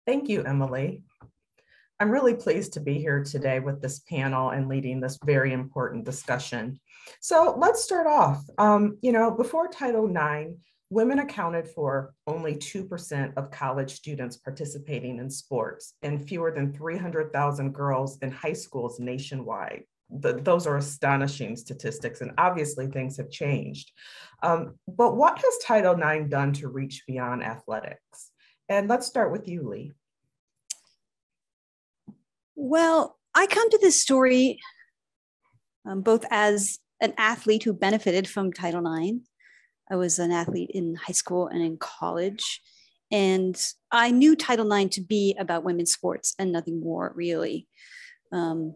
Thank you, Emily. I'm really pleased to be here today with this panel and leading this very important discussion. So let's start off. Before Title IX, women accounted for only 2% of college students participating in sports and fewer than 300,000 girls in high schools nationwide. Those are astonishing statistics, and obviously things have changed. But what has Title IX done to reach beyond athletics? And let's start with you, Lee. Well, I come to this story both as an athlete who benefited from Title IX. I was an athlete in high school and in college, and I knew Title IX to be about women's sports and nothing more, really. And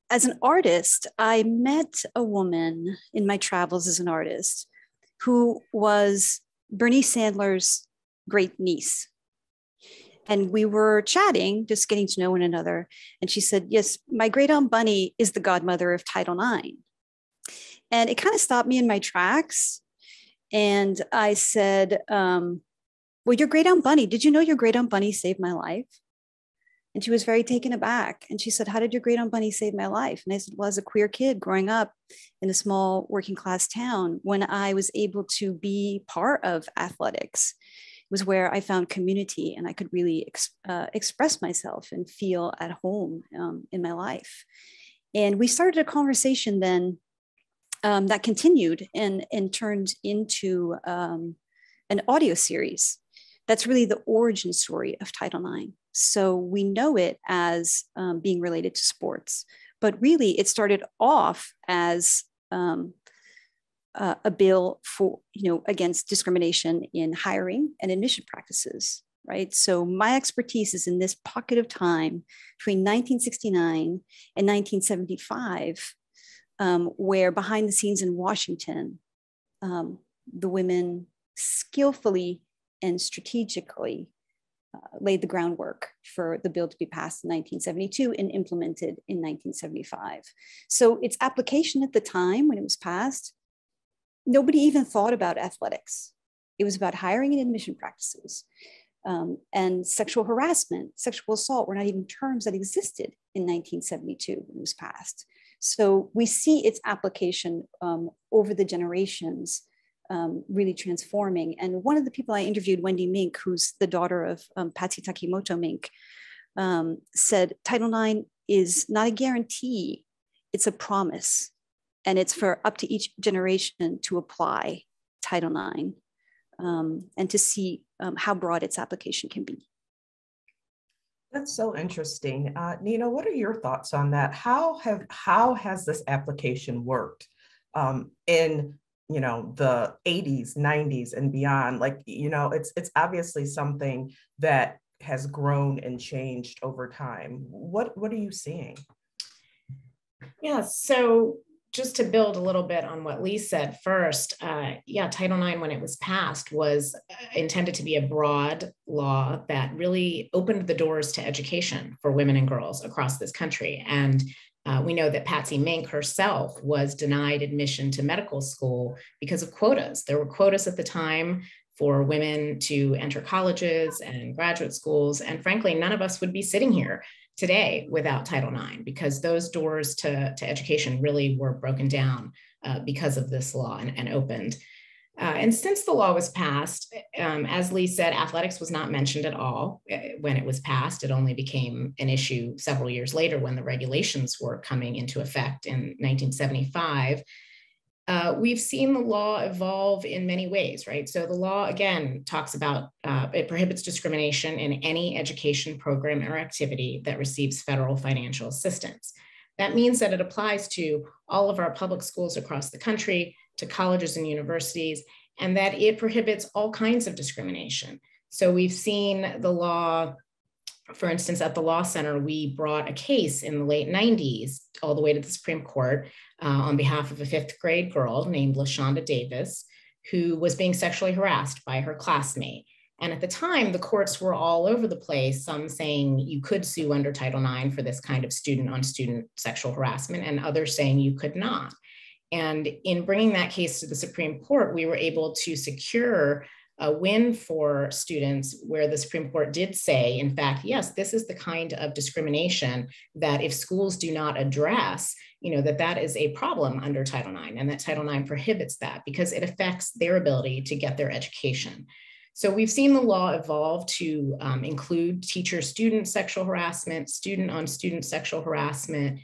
as an artist, I met a woman in my travels as an artist who was Bernie Sandler's great niece. And we were chatting, just getting to know one another. And she said, yes, my great aunt Bunny is the godmother of Title IX. And it kind of stopped me in my tracks. And I said, well, your great aunt Bunny, did you know your great aunt Bunny saved my life? And she was very taken aback. And she said, how did your great aunt Bunny save my life? And I said, well, as a queer kid growing up in a small working class town, when I was able to be part of athletics, was where I found community and I could really express myself and feel at home in my life. And we started a conversation then that continued and turned into an audio series. That's really the origin story of Title IX. So we know it as being related to sports, but really it started off as a bill for, against discrimination in hiring and admission practices, right? So my expertise is in this pocket of time between 1969 and 1975, where behind the scenes in Washington, the women skillfully and strategically laid the groundwork for the bill to be passed in 1972 and implemented in 1975. So its application at the time when it was passed, nobody even thought about athletics. It was about hiring and admission practices. And sexual harassment, sexual assault were not even terms that existed in 1972 when it was passed. So we see its application over the generations really transforming. And one of the people I interviewed, Wendy Mink, who's the daughter of Patsy Takimoto Mink, said Title IX is not a guarantee, it's a promise. And it's for up to each generation to apply Title IX and to see how broad its application can be. That's so interesting. Nina, what are your thoughts on that? How has this application worked in the 80s, 90s, and beyond? It's obviously something that has grown and changed over time. What are you seeing? Yeah, so just to build a little bit on what Lee said first, Title IX, when it was passed, was intended to be a broad law that really opened the doors to education for women and girls across this country. And we know that Patsy Mink herself was denied admission to medical school because of quotas. There were quotas at the time for women to enter colleges and graduate schools. And frankly, none of us would be sitting here today without Title IX, because those doors to education really were broken down because of this law and opened. And since the law was passed, as Lee said, athletics was not mentioned at all when it was passed. It only became an issue several years later when the regulations were coming into effect in 1975. We've seen the law evolve in many ways, right? So the law, again, talks about, it prohibits discrimination in any education program or activity that receives federal financial assistance. That means that it applies to all of our public schools across the country, to colleges and universities, and that it prohibits all kinds of discrimination. So we've seen the law, for instance, at the Law Center, we brought a case in the late 90s all the way to the Supreme Court on behalf of a fifth grade girl named LaShonda Davis, who was being sexually harassed by her classmate. And at the time, the courts were all over the place, some saying you could sue under Title IX for this kind of student-on-student sexual harassment, and others saying you could not. And in bringing that case to the Supreme Court, we were able to secure a win for students where the Supreme Court did say, in fact, yes, this is the kind of discrimination that if schools do not address, that is a problem under Title IX, and that Title IX prohibits that because it affects their ability to get their education. So we've seen the law evolve to include teacher-student sexual harassment, student-on-student sexual harassment.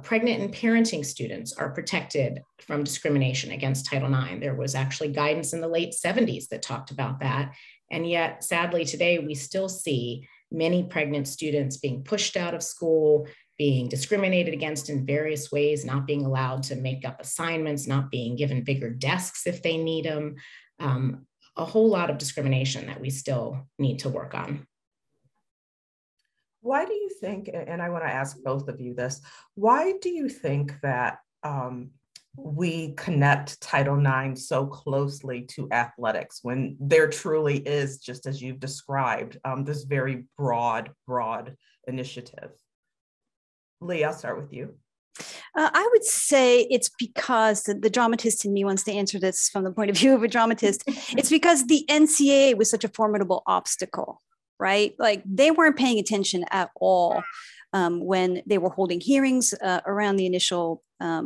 Pregnant and parenting students are protected from discrimination against Title IX. There was actually guidance in the late 70s that talked about that. And yet, sadly, today, we still see many pregnant students being pushed out of school, being discriminated against in various ways, not being allowed to make up assignments, not being given bigger desks if they need them. A whole lot of discrimination that we still need to work on. Why do you think, and I want to ask both of you this, why do you think that we connect Title IX so closely to athletics when there truly is, just as you've described, this very broad initiative? Lee, I'll start with you. I would say it's because the dramatist in me wants to answer this from the point of view of a dramatist. It's because the NCAA was such a formidable obstacle, right? Like they weren't paying attention at all when they were holding hearings around the initial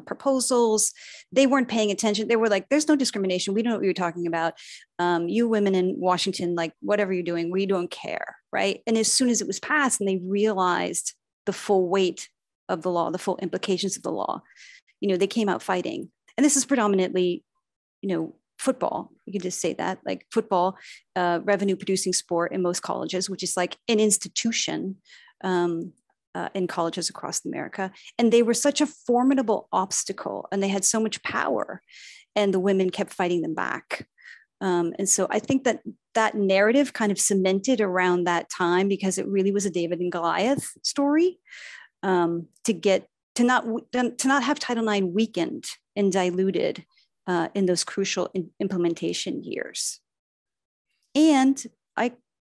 proposals. They weren't paying attention. They were like, there's no discrimination. We don't know what you're talking about. You women in Washington, like whatever you're doing, we don't care, right? And as soon as it was passed and they realized the full weight of the law, the full implications of the law, they came out fighting. And this is predominantly, football. You could just say that, like football, revenue producing sport in most colleges, which is like an institution in colleges across America. And they were such a formidable obstacle and they had so much power and the women kept fighting them back. And so I think that narrative kind of cemented around that time because it really was a David and Goliath story. To not have Title IX weakened and diluted in those crucial implementation years. And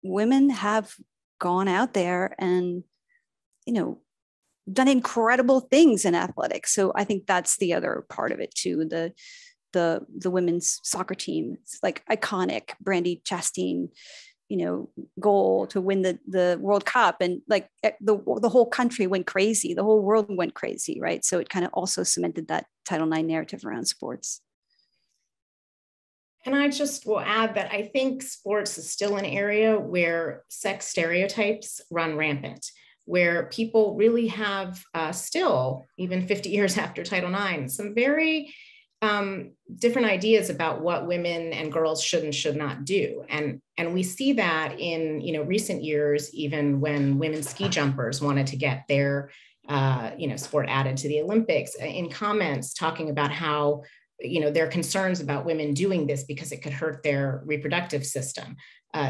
women have gone out there and, done incredible things in athletics. So I think that's the other part of it too. The women's soccer team, it's like iconic. Brandy Chastain, goal to win the World Cup, and like the whole country went crazy, the whole world went crazy, right? So it kind of also cemented that Title IX narrative around sports. And I just will add that I think sports is still an area where sex stereotypes run rampant, where people really have still, even 50 years after Title IX, some very different ideas about what women and girls should and should not do. And we see that in, recent years, even when women ski jumpers wanted to get their, sport added to the Olympics, in comments talking about how, there are concerns about women doing this because it could hurt their reproductive system.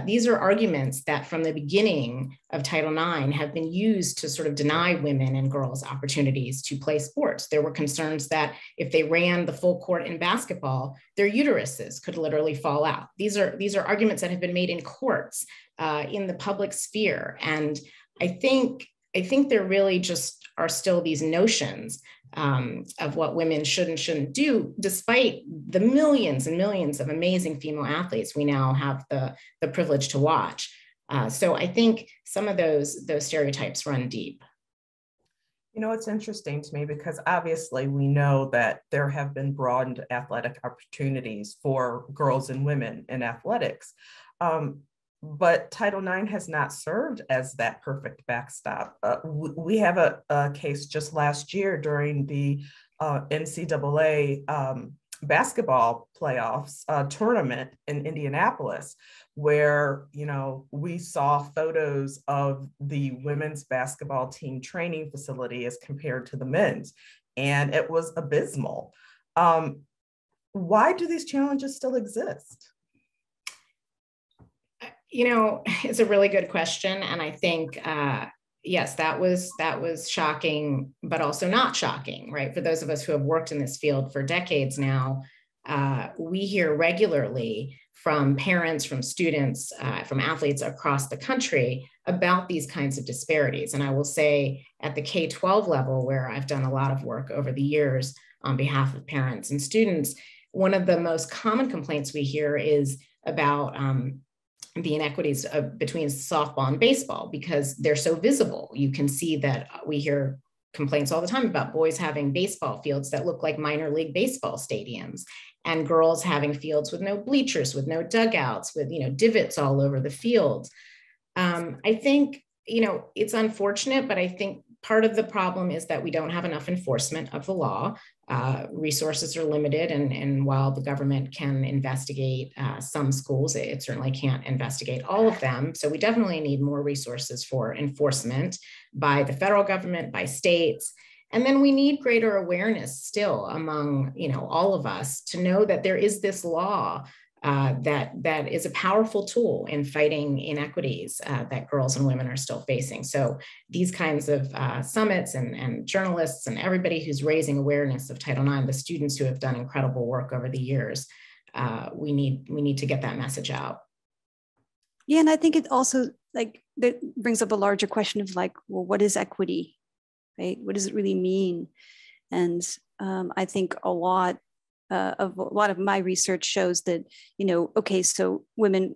These are arguments that from the beginning of Title IX have been used to sort of deny women and girls opportunities to play sports. There were concerns that if they ran the full court in basketball, their uteruses could literally fall out. These are arguments that have been made in courts, in the public sphere. And I think there really just are still these notions of what women should and shouldn't do, despite the millions and millions of amazing female athletes we now have the privilege to watch. So I think some of those stereotypes run deep. It's interesting to me because obviously we know that there have been broadened athletic opportunities for girls and women in athletics. But Title IX has not served as that perfect backstop. We have a case just last year during the NCAA basketball playoffs tournament in Indianapolis, where, we saw photos of the women's basketball team training facility as compared to the men's, and it was abysmal. Why do these challenges still exist? It's a really good question. And I think, yes, that was shocking, but also not shocking, right? For those of us who have worked in this field for decades now, we hear regularly from parents, from students, from athletes across the country about these kinds of disparities. And I will say at the K-12 level, where I've done a lot of work over the years on behalf of parents and students, one of the most common complaints we hear is about the inequities between softball and baseball because they're so visible. You can see that we hear complaints all the time about boys having baseball fields that look like minor league baseball stadiums and girls having fields with no bleachers, with no dugouts, with, divots all over the field. I think, it's unfortunate, but I think part of the problem is that we don't have enough enforcement of the law. Resources are limited, and while the government can investigate some schools, it certainly can't investigate all of them. So we definitely need more resources for enforcement by the federal government, by states. And then we need greater awareness still among, all of us to know that there is this law that is a powerful tool in fighting inequities that girls and women are still facing. So these kinds of summits and journalists and everybody who's raising awareness of Title IX, the students who have done incredible work over the years, we need to get that message out. Yeah, and I think it also that brings up a larger question of well, what is equity, right? What does it really mean? And I think a lot of my research shows that, okay, so women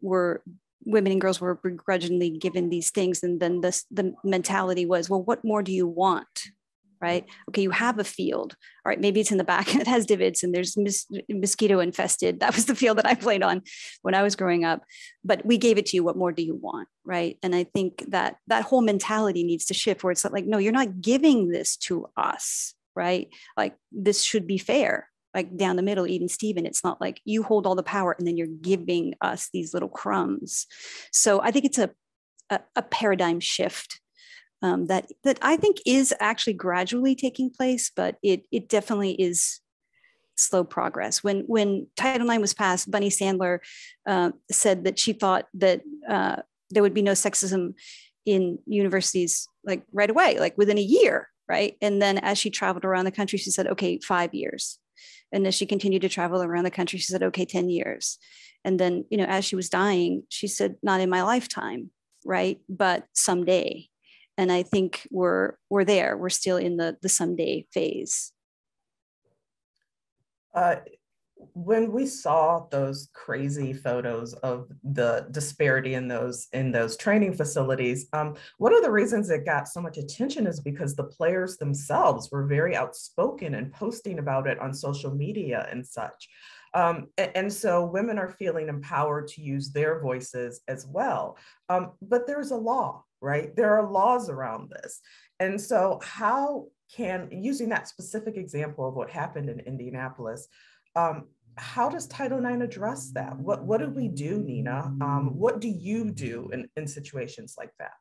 and girls were begrudgingly given these things. And then the mentality was, well, what more do you want? Right? Okay, you have a field. All right, maybe it's in the back and it has divots and there's mosquito infested. That was the field that I played on when I was growing up. But we gave it to you. What more do you want? Right? And I think that whole mentality needs to shift where it's like, no, you're not giving this to us, right? Like this should be fair. Like down the middle, even Steven, it's not like you hold all the power and then you're giving us these little crumbs. So I think it's a paradigm shift that I think is actually gradually taking place, but it definitely is slow progress. When Title IX was passed, Bunny Sandler said that she thought that there would be no sexism in universities right away, within a year, right? And then as she traveled around the country, she said, okay, 5 years. And as she continued to travel around the country, she said, okay, 10 years. And then, as she was dying, she said, not in my lifetime, right? But someday. And I think we're there. We're still in the someday phase. When we saw those crazy photos of the disparity in those training facilities, one of the reasons it got so much attention is because the players themselves were very outspoken and posting about it on social media and such. And so women are feeling empowered to use their voices as well. But there's a law, right? There are laws around this. And so how can, using that specific example of what happened in Indianapolis, how does Title IX address that? What do we do, Nina? What do you do in situations like that?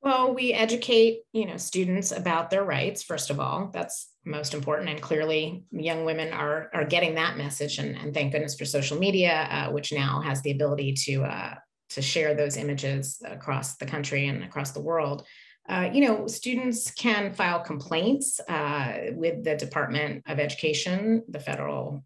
Well, we educate, students about their rights, first of all. That's most important. And clearly young women are getting that message. And thank goodness for social media, which now has the ability to share those images across the country and across the world. Students can file complaints with the Department of Education, the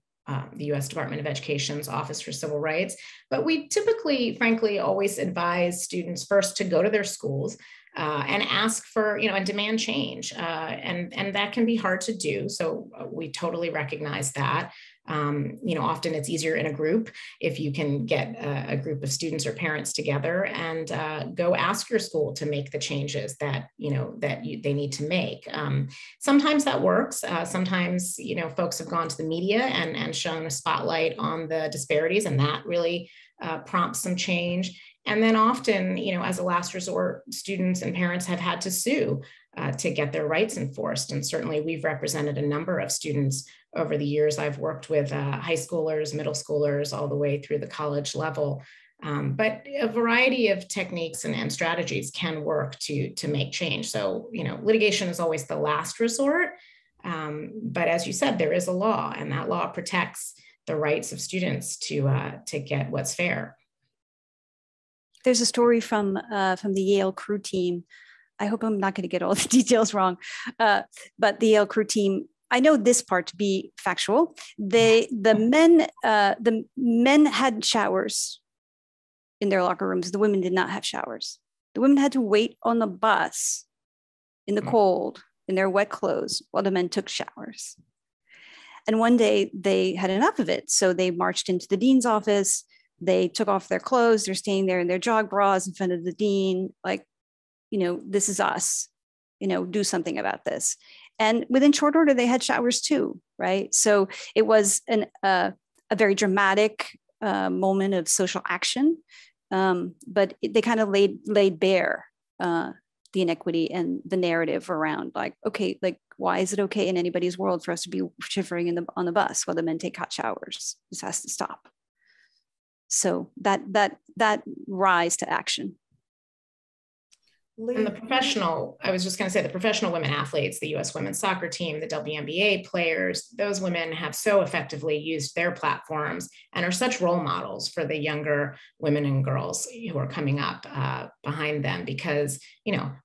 U.S. Department of Education's Office for Civil Rights. But we typically, frankly, always advise students first to go to their schools and ask for, and demand change. And that can be hard to do. So we totally recognize that. Often it's easier in a group if you can get a group of students or parents together and go ask your school to make the changes that, they need to make. Sometimes that works. Sometimes, folks have gone to the media and shown a spotlight on the disparities, and that really prompts some change. And then often, as a last resort, students and parents have had to sue to get their rights enforced. And certainly we've represented a number of students over the years. I've worked with high schoolers, middle schoolers, all the way through the college level. But a variety of techniques and strategies can work to make change. So, litigation is always the last resort. But as you said, there is a law, and that law protects the rights of students to get what's fair. There's a story from the Yale crew team. I hope I'm not going to get all the details wrong, but the Yale crew team, I know this part to be factual. The men had showers in their locker rooms. The women did not have showers. The women had to wait on the bus in the cold in their wet clothes while the men took showers. And one day they had enough of it. So they marched into the dean's office. They took off their clothes. They're staying there in their jog bras in front of the dean, like, this is us, do something about this. And within short order, they had showers too, right? So it was a very dramatic moment of social action, but they kind of laid bare the inequity and the narrative around, like, okay, like, why is it okay in anybody's world for us to be shivering on the bus while the men take hot showers? This has to stop. So that rise to action. And the professional, I was just going to say, the professional women athletes, the US women's soccer team, the WNBA players, those women have so effectively used their platforms and are such role models for the younger women and girls who are coming up behind them, because,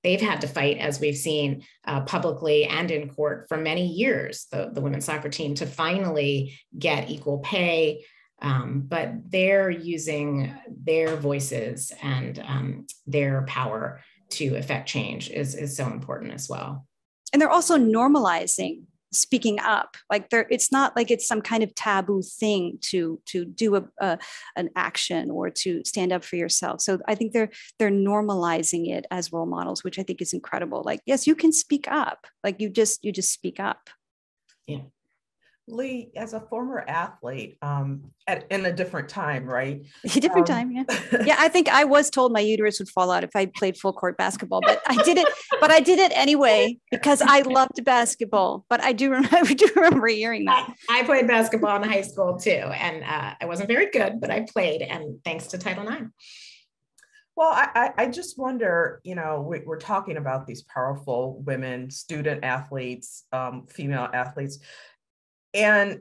they've had to fight, as we've seen publicly and in court for many years, the women's soccer team, to finally get equal pay. But they're using their voices and their power to affect change is so important as well. And they're also normalizing speaking up. Like it's not like it's some kind of taboo thing to do an action or to stand up for yourself. So I think they're normalizing it as role models, which I think is incredible. Like, yes, you can speak up. Like you just speak up. Yeah. Lee, as a former athlete, in a different time, right? A different time, yeah. Yeah, I think I was told my uterus would fall out if I played full court basketball, but I did it anyway because I loved basketball. But I do remember hearing that. I played basketball in high school too, and I wasn't very good, but I played, and thanks to Title IX. Well, I just wonder, we're talking about these powerful women, student athletes, female athletes, and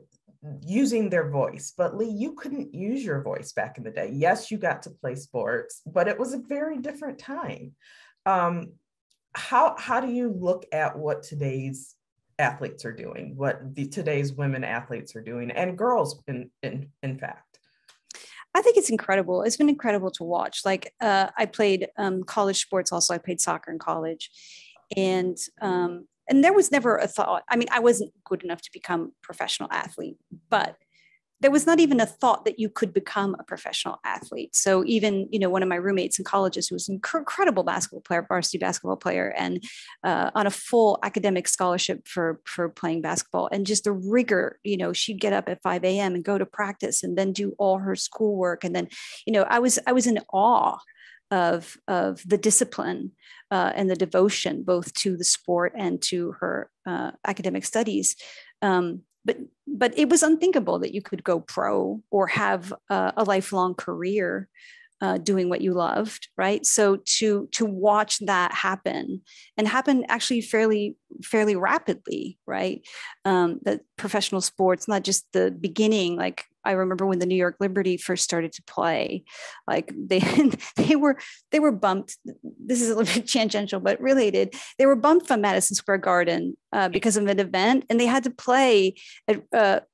using their voice. But Lee, you couldn't use your voice back in the day. Yes, you got to play sports, but it was a very different time. How do you look at what today's athletes are doing, what today's women athletes are doing, and girls in fact? I think it's incredible. It's been incredible to watch. Like I played college sports also. I played soccer in college. And there was never a thought. I mean, I wasn't good enough to become a professional athlete, but there was not even a thought that you could become a professional athlete. So even, one of my roommates in colleges who was an incredible basketball player, varsity basketball player, and on a full academic scholarship for playing basketball, and just the rigor, she'd get up at 5 a.m. and go to practice and then do all her schoolwork. And then, I was in awe of the discipline and the devotion, both to the sport and to her academic studies. But it was unthinkable that you could go pro or have a lifelong career doing what you loved, right? So to watch that happen actually fairly rapidly, right? That professional sports, not just the beginning. Like I remember when the New York Liberty first started to play, like they were bumped. This is a little bit tangential, but related. They were bumped from Madison Square Garden because of an event, and they had to play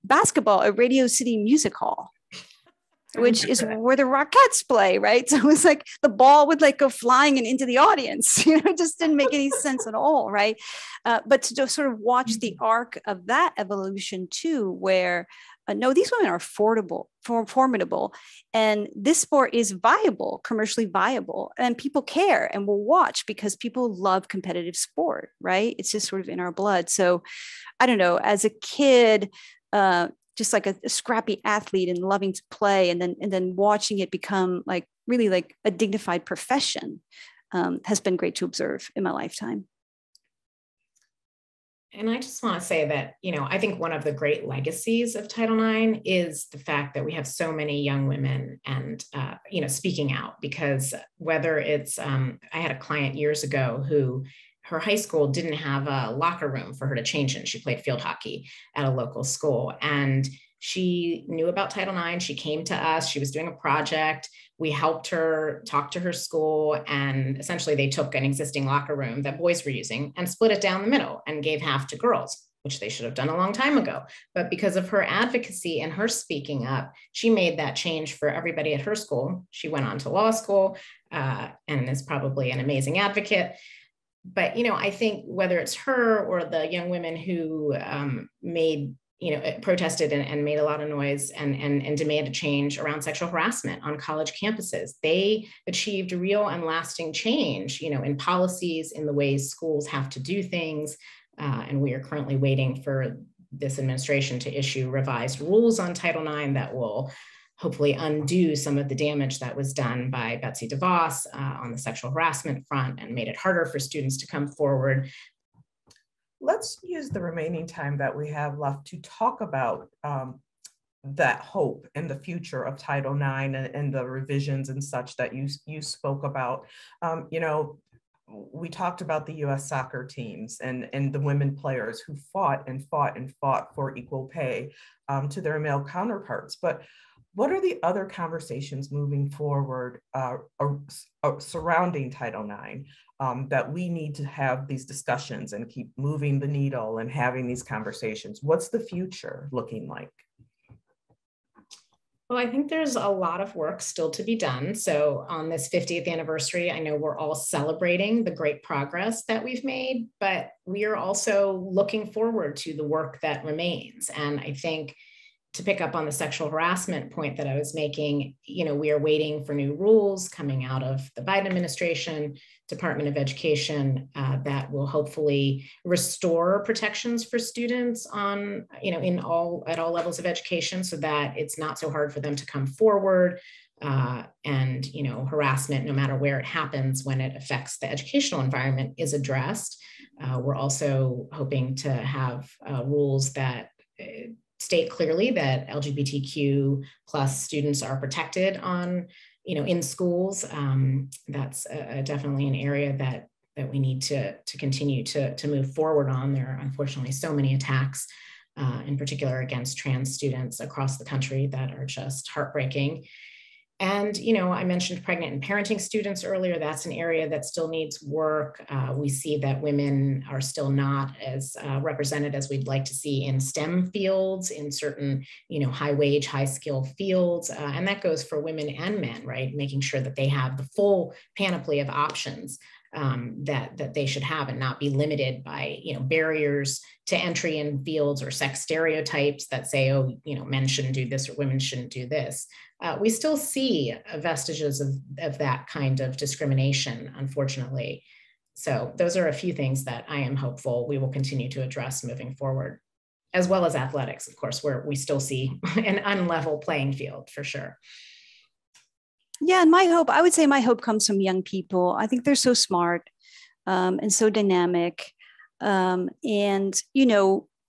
basketball at Radio City Music Hall, which is where the Rockettes play, right? So it was like the ball would like go flying and into the audience. It just didn't make any sense at all, right? But to just sort of watch the arc of that evolution too, where no, these women are formidable, and this sport is viable, commercially viable, and people care and will watch because people love competitive sport, right? It's just sort of in our blood. So I don't know, as a kid, just like a scrappy athlete and loving to play, and then watching it become like really like a dignified profession has been great to observe in my lifetime. And I just want to say that, I think one of the great legacies of Title IX is the fact that we have so many young women and, speaking out, because whether it's, I had a client years ago who her high school didn't have a locker room for her to change in. She played field hockey at a local school, and she knew about Title IX. She came to us. She was doing a project. We helped her talk to her school, and essentially they took an existing locker room that boys were using and split it down the middle and gave half to girls, which they should have done a long time ago. But because of her advocacy and her speaking up, she made that change for everybody at her school. She went on to law school and is probably an amazing advocate. But, I think whether it's her or the young women who made protested and made a lot of noise and demanded change around sexual harassment on college campuses. They achieved real and lasting change, in policies, in the ways schools have to do things. And we are currently waiting for this administration to issue revised rules on Title IX that will hopefully undo some of the damage that was done by Betsy DeVos on the sexual harassment front and made it harder for students to come forward. Let's use the remaining time that we have left to talk about that hope in the future of Title IX and the revisions and such that you spoke about. We talked about the U.S. soccer teams and the women players who fought and fought and fought for equal pay to their male counterparts. But what are the other conversations moving forward surrounding Title IX that we need to have these discussions and keep moving the needle and having these conversations? What's the future looking like? Well, I think there's a lot of work still to be done. So on this 50th anniversary, I know we're all celebrating the great progress that we've made, but we are also looking forward to the work that remains. And I think, to pick up on the sexual harassment point that I was making, we are waiting for new rules coming out of the Biden administration, Department of Education, that will hopefully restore protections for students on, at all levels of education, so that it's not so hard for them to come forward. And harassment, no matter where it happens, when it affects the educational environment, is addressed. We're also hoping to have rules that state clearly that LGBTQ plus students are protected on, in schools. That's definitely an area that we need to continue to move forward on. There are unfortunately so many attacks, in particular against trans students across the country, that are just heartbreaking. And, I mentioned pregnant and parenting students earlier. That's an area that still needs work. We see that women are still not as represented as we'd like to see in STEM fields, in certain, high wage, high skill fields. And that goes for women and men, right? Making sure that they have the full panoply of options that they should have, and not be limited by, barriers to entry in fields or sex stereotypes that say, oh, men shouldn't do this or women shouldn't do this. We still see vestiges of that kind of discrimination, unfortunately. So those are a few things that I am hopeful we will continue to address moving forward, as well as athletics, of course, where we still see an unlevel playing field for sure. Yeah, and I would say my hope comes from young people. I think they're so smart and so dynamic. And,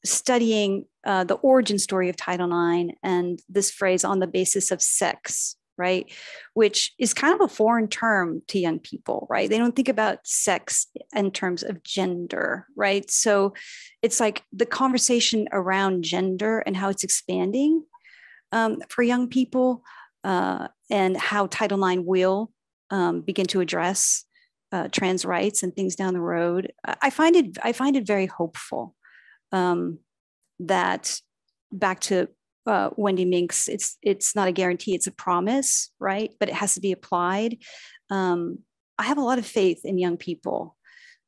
studying the origin story of Title IX and this phrase "on the basis of sex," right, which is kind of a foreign term to young people, right? They don't think about sex in terms of gender, right? So it's like the conversation around gender and how it's expanding for young people, and how Title IX will begin to address trans rights and things down the road. I find it very hopeful. That, back to Wendy Minks, it's not a guarantee, it's a promise, right? But it has to be applied. I have a lot of faith in young people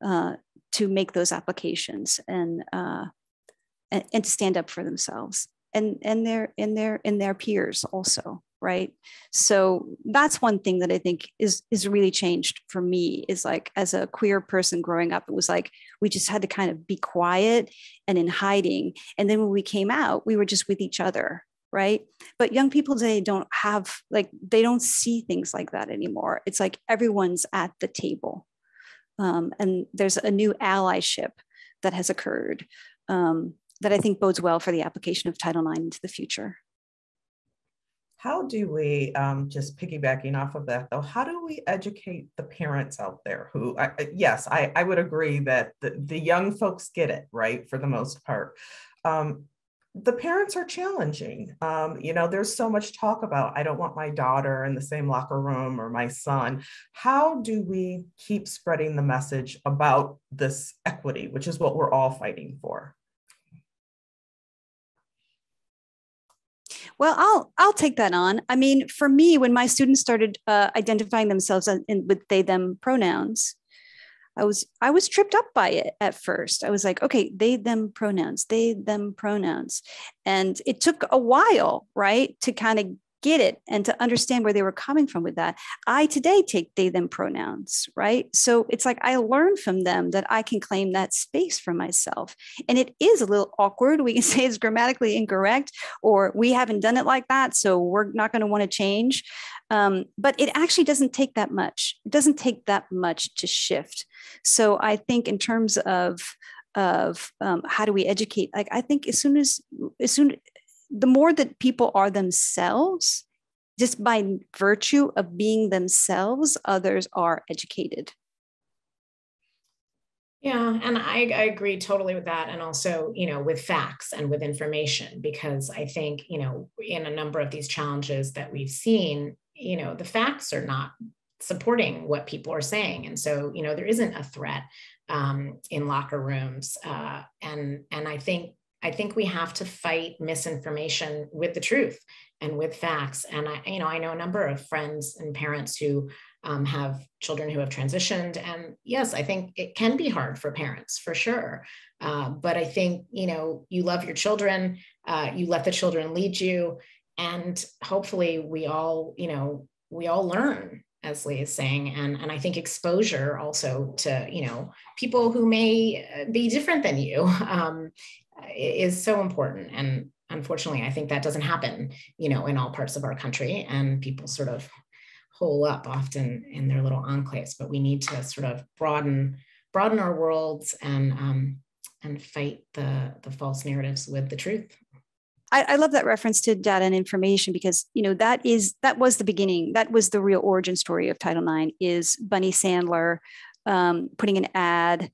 to make those applications and to stand up for themselves and their peers also. Right. So that's one thing that I think is really changed for me, is like, as a queer person growing up, it was like, we just had to kind of be quiet and in hiding. And then when we came out, we were just with each other. Right. But young people today they don't see things like that anymore. It's like everyone's at the table. And there's a new allyship that has occurred that I think bodes well for the application of Title IX into the future. How do we, just piggybacking off of that though, how do we educate the parents out there who, yes, I would agree that the young folks get it, right, for the most part. The parents are challenging. There's so much talk about, I don't want my daughter in the same locker room or my son. How do we keep spreading the message about this equity, which is what we're all fighting for? Well, I'll take that on. I mean, for me, when my students started identifying themselves with they, them pronouns, I was tripped up by it at first. I was like, okay, they, them pronouns, they, them pronouns. And it took a while, right, to kind of get it and to understand where they were coming from with that. I today take they, them pronouns, right? So it's like I learned from them that I can claim that space for myself. And it is a little awkward. We can say it's grammatically incorrect, or we haven't done it like that, so we're not going to want to change. But it actually doesn't take that much. It doesn't take that much to shift. So I think in terms of how do we educate? Like I think as soon the more that people are themselves, just by virtue of being themselves, others are educated. Yeah, and I agree totally with that. And also, with facts and with information, because I think, in a number of these challenges that we've seen, the facts are not supporting what people are saying. And so, there isn't a threat in locker rooms. And I think we have to fight misinformation with the truth and with facts. And I know a number of friends and parents who have children who have transitioned. And yes, I think it can be hard for parents, for sure. But I think, you love your children, you let the children lead you. And hopefully we all learn, as Lee is saying. And I think exposure also to, people who may be different than you is so important. And unfortunately, I think that doesn't happen, in all parts of our country, and people sort of hole up often in their little enclaves. But we need to sort of broaden our worlds and fight the false narratives with the truth. I love that reference to data and information, because that was the beginning. That was the real origin story of Title IX, is Bunny Sandler putting an ad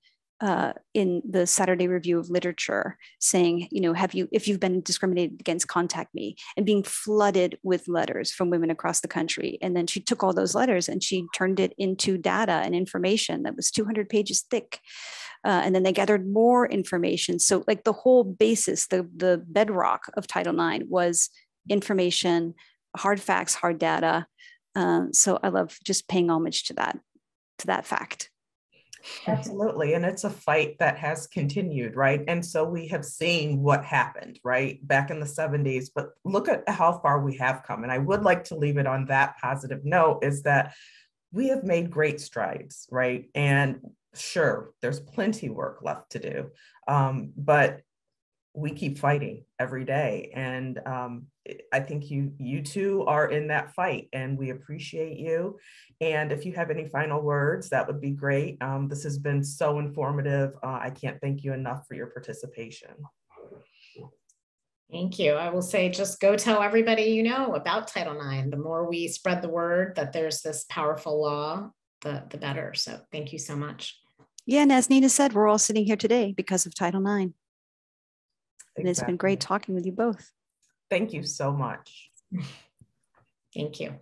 in the Saturday Review of Literature saying, if you've been discriminated against, contact me, and being flooded with letters from women across the country. And then she took all those letters and she turned it into data and information that was 200 pages thick. And then they gathered more information. So like the whole basis, the bedrock of Title IX was information, hard facts, hard data. So I love just paying homage to that fact. Absolutely. And it's a fight that has continued, right? And so we have seen what happened, right, back in the 70s, but look at how far we have come. And I would like to leave it on that positive note, is that we have made great strides, right? And sure, there's plenty work left to do, but we keep fighting every day. And I think you two are in that fight, and we appreciate you. And if you have any final words, that would be great. This has been so informative. I can't thank you enough for your participation. Thank you. I will say, just go tell everybody you know about Title IX. The more we spread the word that there's this powerful law, the better. So thank you so much. Yeah, and as Nina said, we're all sitting here today because of Title IX. And it's been great talking with you both. Thank you so much. Thank you.